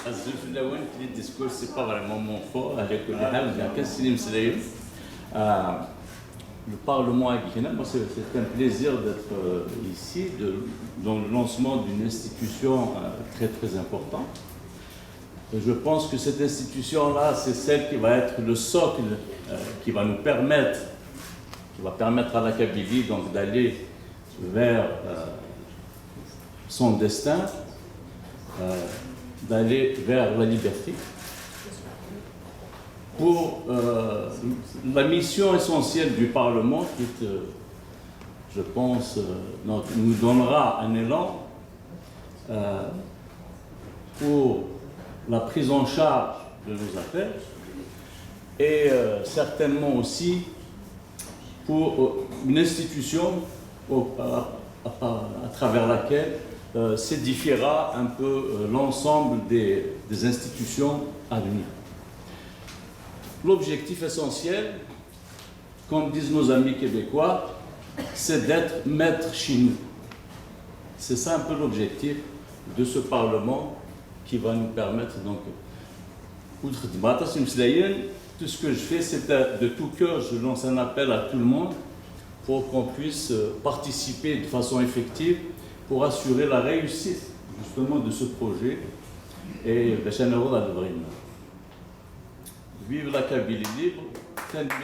الزلف الأول في الديسكور سي با فريمون مون فور على كل حال بيان كنسلي مسلايين. Le Parlement à Guinée, c'est un plaisir d'être ici dans le lancement d'une institution très très importante. Et je pense que cette institution-là, c'est celle qui va être le socle qui va nous permettre, qui va permettre à la Kabylie donc d'aller vers son destin, d'aller vers la liberté. Pour la mission essentielle du Parlement, qui, je pense, nous donnera un élan pour la prise en charge de nos affaires et certainement aussi pour une institution à travers laquelle s'édifiera un peu l'ensemble des institutions à venir. L'objectif essentiel, comme disent nos amis québécois, c'est d'être maître chez nous. C'est ça un peu l'objectif de ce Parlement qui va nous permettre donc, outre tout ce que je fais, c'est de tout cœur, je lance un appel à tout le monde pour qu'on puisse participer de façon effective pour assurer la réussite justement de ce projet et le général d'Albrine. Vive la Kabylie libre. Merci.